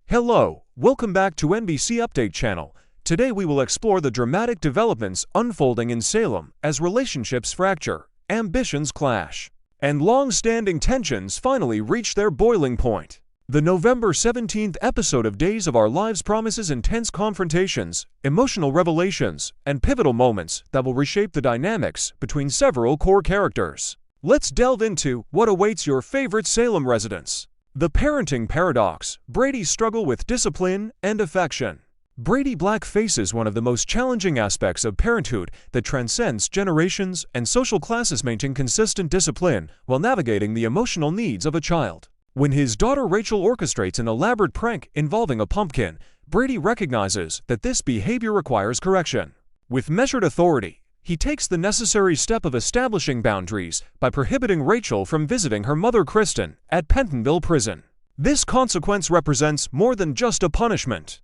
Hello, welcome back to NBC Update channel. Today we will explore the dramatic developments unfolding in Salem as relationships fracture, ambitions clash, and long-standing tensions finally reach their boiling point. The November 17th episode of Days of Our Lives promises intense confrontations, emotional revelations, and pivotal moments that will reshape the dynamics between several core characters. Let's delve into what awaits your favorite Salem residents. The parenting paradox, Brady's struggle with discipline and affection. Brady Black faces one of the most challenging aspects of parenthood that transcends generations and social classes. Maintain consistent discipline while navigating the emotional needs of a child. When his daughter Rachel orchestrates an elaborate prank involving a pumpkin, Brady recognizes that this behavior requires correction. With measured authority, he takes the necessary step of establishing boundaries by prohibiting Rachel from visiting her mother Kristen at Pentonville Prison. This consequence represents more than just a punishment.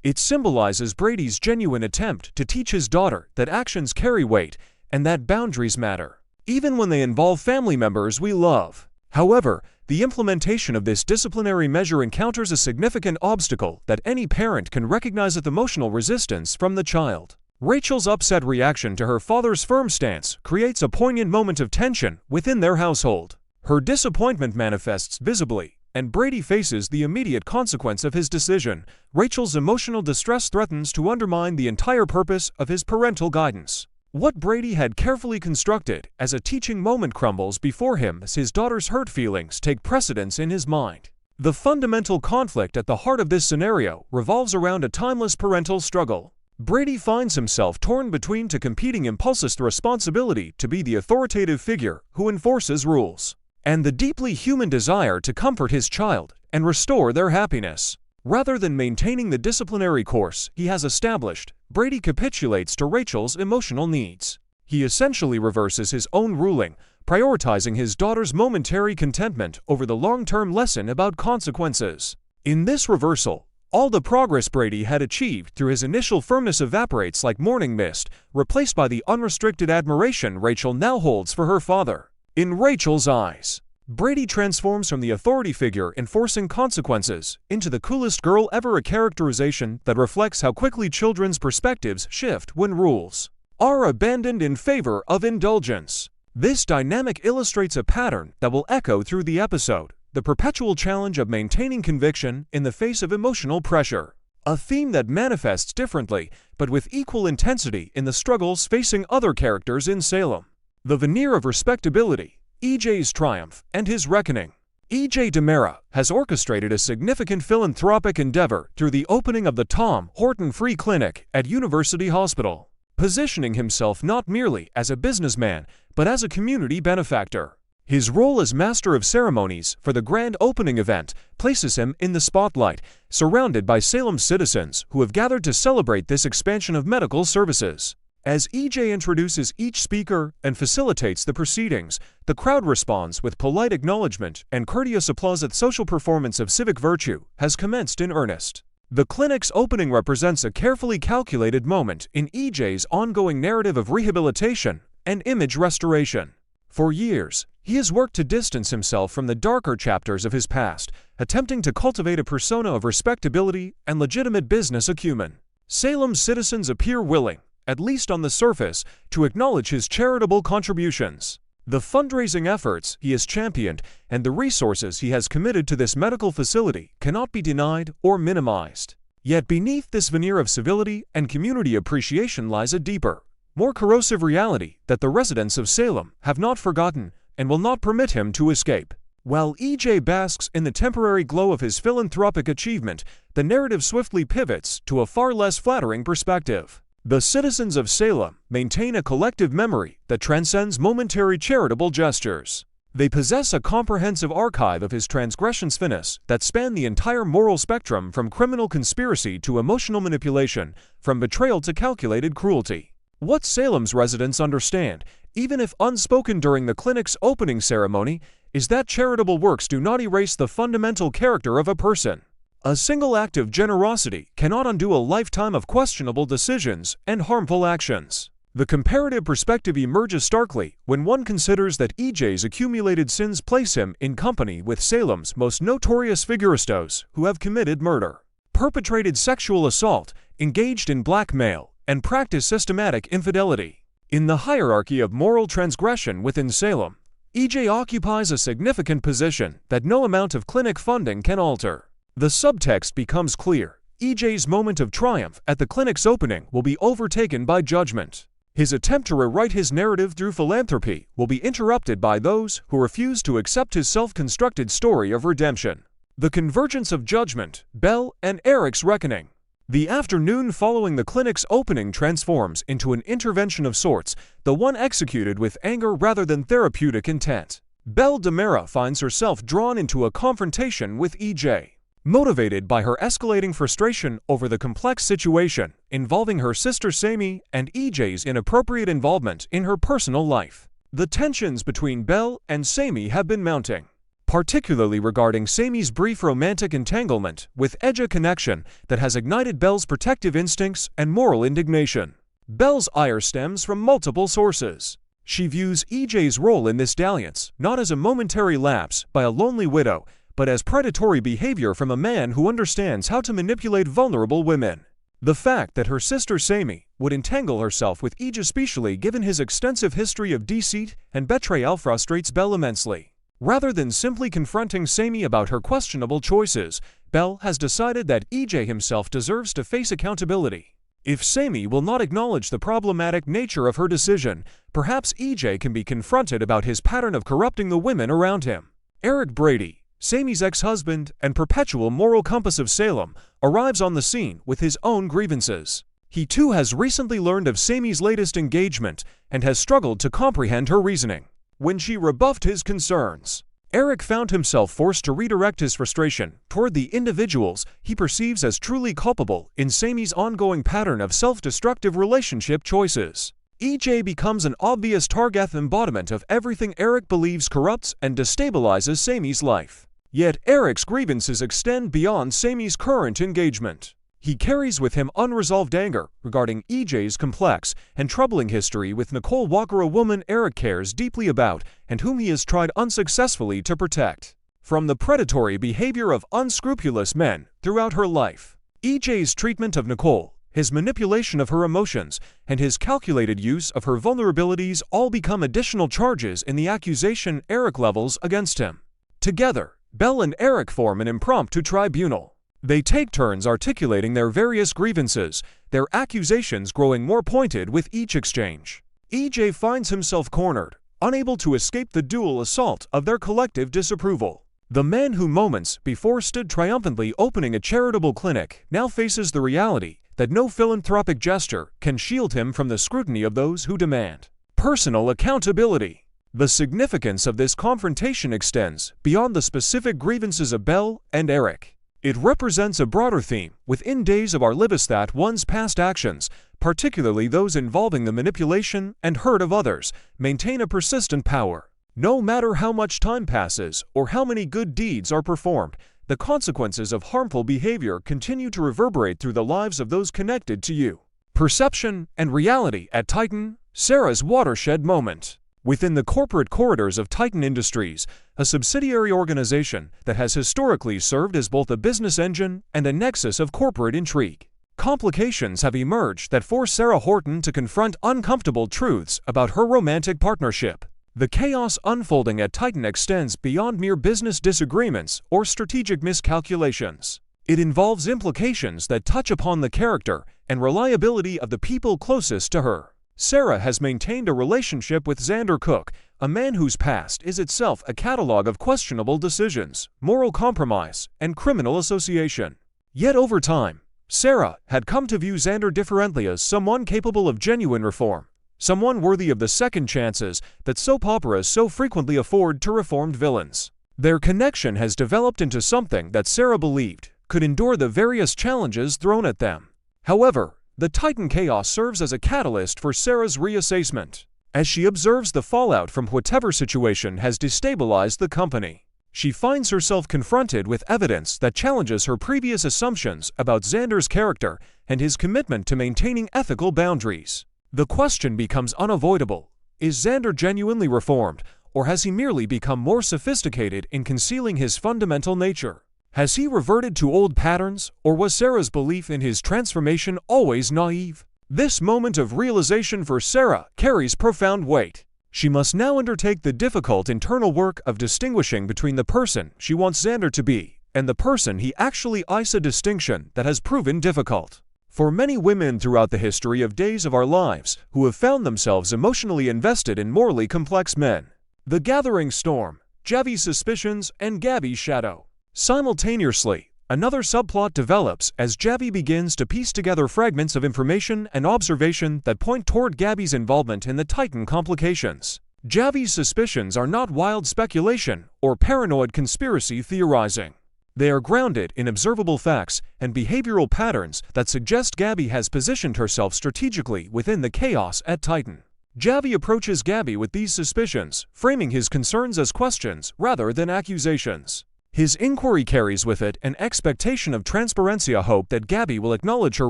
It symbolizes Brady's genuine attempt to teach his daughter that actions carry weight and that boundaries matter, even when they involve family members we love. However, the implementation of this disciplinary measure encounters a significant obstacle that any parent can recognize: with emotional resistance from the child. Rachel's upset reaction to her father's firm stance creates a poignant moment of tension within their household. Her disappointment manifests visibly, and Brady faces the immediate consequence of his decision. Rachel's emotional distress threatens to undermine the entire purpose of his parental guidance. What Brady had carefully constructed as a teaching moment crumbles before him as his daughter's hurt feelings take precedence in his mind. The fundamental conflict at the heart of this scenario revolves around a timeless parental struggle. Brady finds himself torn between two competing impulses: the responsibility to be the authoritative figure who enforces rules, and the deeply human desire to comfort his child and restore their happiness. Rather than maintaining the disciplinary course he has established, Brady capitulates to Rachel's emotional needs. He essentially reverses his own ruling, prioritizing his daughter's momentary contentment over the long-term lesson about consequences. In this reversal, all the progress Brady had achieved through his initial firmness evaporates like morning mist, replaced by the unrestricted admiration Rachel now holds for her father. In Rachel's eyes, Brady transforms from the authority figure enforcing consequences into the coolest girl ever, a characterization that reflects how quickly children's perspectives shift when rules are abandoned in favor of indulgence. This dynamic illustrates a pattern that will echo through the episode: the perpetual challenge of maintaining conviction in the face of emotional pressure. A theme that manifests differently, but with equal intensity, in the struggles facing other characters in Salem. The veneer of respectability, EJ's triumph, and his reckoning. E.J. DiMera has orchestrated a significant philanthropic endeavor through the opening of the Tom Horton Free Clinic at University Hospital, positioning himself not merely as a businessman, but as a community benefactor. His role as master of ceremonies for the grand opening event places him in the spotlight, surrounded by Salem citizens who have gathered to celebrate this expansion of medical services. As EJ introduces each speaker and facilitates the proceedings, the crowd responds with polite acknowledgement and courteous applause. The social performance of civic virtue has commenced in earnest. The clinic's opening represents a carefully calculated moment in EJ's ongoing narrative of rehabilitation and image restoration. For years, he has worked to distance himself from the darker chapters of his past, attempting to cultivate a persona of respectability and legitimate business acumen. Salem's citizens appear willing, at least on the surface, to acknowledge his charitable contributions. The fundraising efforts he has championed and the resources he has committed to this medical facility cannot be denied or minimized. Yet beneath this veneer of civility and community appreciation lies a deeper, more corrosive reality that the residents of Salem have not forgotten and will not permit him to escape. While EJ basks in the temporary glow of his philanthropic achievement, the narrative swiftly pivots to a far less flattering perspective. The citizens of Salem maintain a collective memory that transcends momentary charitable gestures. They possess a comprehensive archive of his transgressions finis that span the entire moral spectrum, from criminal conspiracy to emotional manipulation, from betrayal to calculated cruelty. What Salem's residents understand, even if unspoken during the clinic's opening ceremony, is that charitable works do not erase the fundamental character of a person. A single act of generosity cannot undo a lifetime of questionable decisions and harmful actions. The comparative perspective emerges starkly when one considers that EJ's accumulated sins place him in company with Salem's most notorious figuristas who have committed murder, perpetrated sexual assault, engaged in blackmail, and practiced systematic infidelity. In the hierarchy of moral transgression within Salem, EJ occupies a significant position that no amount of clinic funding can alter. The subtext becomes clear. EJ's moment of triumph at the clinic's opening will be overtaken by judgment. His attempt to rewrite his narrative through philanthropy will be interrupted by those who refuse to accept his self-constructed story of redemption. The convergence of judgment, Belle and Eric's reckoning. The afternoon following the clinic's opening transforms into an intervention of sorts, the one executed with anger rather than therapeutic intent. Belle DeMera finds herself drawn into a confrontation with EJ. Motivated by her escalating frustration over the complex situation involving her sister Sammy and EJ's inappropriate involvement in her personal life. The tensions between Belle and Sammy have been mounting, particularly regarding Sammy's brief romantic entanglement with EJ, a connection that has ignited Belle's protective instincts and moral indignation. Belle's ire stems from multiple sources. She views EJ's role in this dalliance not as a momentary lapse by a lonely widow, but as predatory behavior from a man who understands how to manipulate vulnerable women. The fact that her sister Sammy would entangle herself with EJ, especially given his extensive history of deceit and betrayal, frustrates Belle immensely. Rather than simply confronting Sammy about her questionable choices, Belle has decided that EJ himself deserves to face accountability. If Sammy will not acknowledge the problematic nature of her decision, perhaps EJ can be confronted about his pattern of corrupting the women around him. Eric Brady, Sammy's ex-husband and perpetual moral compass of Salem, arrives on the scene with his own grievances. He too has recently learned of Sammy's latest engagement and has struggled to comprehend her reasoning. When she rebuffed his concerns, Eric found himself forced to redirect his frustration toward the individuals he perceives as truly culpable in Sammy's ongoing pattern of self-destructive relationship choices. EJ becomes an obvious target embodiment of everything Eric believes corrupts and destabilizes Sammy's life. Yet Eric's grievances extend beyond Sammy's current engagement. He carries with him unresolved anger regarding EJ's complex and troubling history with Nicole Walker, a woman Eric cares deeply about and whom he has tried unsuccessfully to protect from the predatory behavior of unscrupulous men throughout her life. EJ's treatment of Nicole, his manipulation of her emotions, and his calculated use of her vulnerabilities all become additional charges in the accusation Eric levels against him. Together, Belle and Eric form an impromptu tribunal. They take turns articulating their various grievances, their accusations growing more pointed with each exchange. EJ finds himself cornered, unable to escape the dual assault of their collective disapproval. The man who moments before stood triumphantly opening a charitable clinic now faces the reality that no philanthropic gesture can shield him from the scrutiny of those who demand personal accountability. The significance of this confrontation extends beyond the specific grievances of Belle and Eric. It represents a broader theme within days of our lives that one's past actions, particularly those involving the manipulation and hurt of others, maintain a persistent power. No matter how much time passes or how many good deeds are performed, the consequences of harmful behavior continue to reverberate through the lives of those connected to you. Perception and reality at Titan, Sarah's watershed moment. Within the corporate corridors of Titan Industries, a subsidiary organization that has historically served as both a business engine and a nexus of corporate intrigue, complications have emerged that force Sarah Horton to confront uncomfortable truths about her romantic partnership. The chaos unfolding at Titan extends beyond mere business disagreements or strategic miscalculations. It involves implications that touch upon the character and reliability of the people closest to her. Sarah has maintained a relationship with Xander Cook, a man whose past is itself a catalog of questionable decisions, moral compromise, and criminal association. Yet over time, Sarah had come to view Xander differently as someone capable of genuine reform, someone worthy of the second chances that soap operas so frequently afford to reformed villains. Their connection has developed into something that Sarah believed could endure the various challenges thrown at them. However, the Titan chaos serves as a catalyst for Sarah's reassessment. As she observes the fallout from whatever situation has destabilized the company, she finds herself confronted with evidence that challenges her previous assumptions about Xander's character and his commitment to maintaining ethical boundaries. The question becomes unavoidable. Is Xander genuinely reformed, or has he merely become more sophisticated in concealing his fundamental nature? Has he reverted to old patterns, or was Sarah's belief in his transformation always naive? This moment of realization for Sarah carries profound weight. She must now undertake the difficult internal work of distinguishing between the person she wants Xander to be and the person he actually is, a distinction that has proven difficult. For many women throughout the history of Days of Our Lives who have found themselves emotionally invested in morally complex men. The gathering storm, Javi's suspicions, and Gabby's shadow. Simultaneously, another subplot develops as Javi begins to piece together fragments of information and observation that point toward Gabby's involvement in the Titan complications. Javi's suspicions are not wild speculation or paranoid conspiracy theorizing. They are grounded in observable facts and behavioral patterns that suggest Gabby has positioned herself strategically within the chaos at Titan. Javi approaches Gabby with these suspicions, framing his concerns as questions rather than accusations. His inquiry carries with it an expectation of transparency, a hope that Gabby will acknowledge her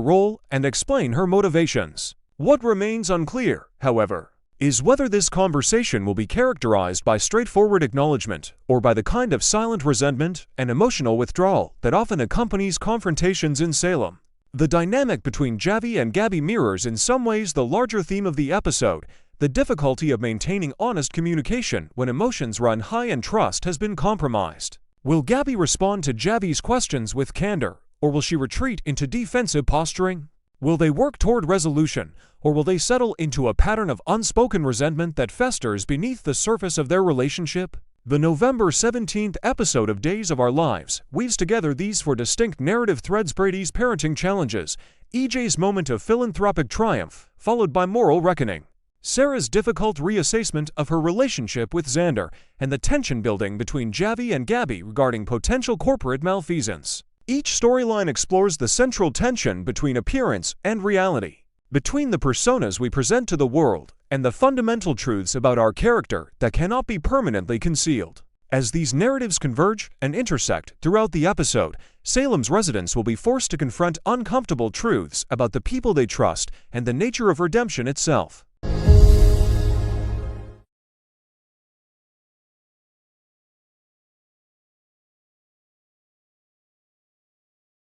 role and explain her motivations. What remains unclear, however, is whether this conversation will be characterized by straightforward acknowledgement or by the kind of silent resentment and emotional withdrawal that often accompanies confrontations in Salem. The dynamic between Javi and Gabby mirrors in some ways the larger theme of the episode, the difficulty of maintaining honest communication when emotions run high and trust has been compromised. Will Gabby respond to Javi's questions with candor, or will she retreat into defensive posturing? Will they work toward resolution, or will they settle into a pattern of unspoken resentment that festers beneath the surface of their relationship? The November 17th episode of Days of Our Lives weaves together these four distinct narrative threads: Brady's parenting challenges, EJ's moment of philanthropic triumph, followed by moral reckoning, Sarah's difficult reassessment of her relationship with Xander, and the tension building between Javi and Gabby regarding potential corporate malfeasance. Each storyline explores the central tension between appearance and reality, between the personas we present to the world and the fundamental truths about our character that cannot be permanently concealed. As these narratives converge and intersect throughout the episode, Salem's residents will be forced to confront uncomfortable truths about the people they trust and the nature of redemption itself.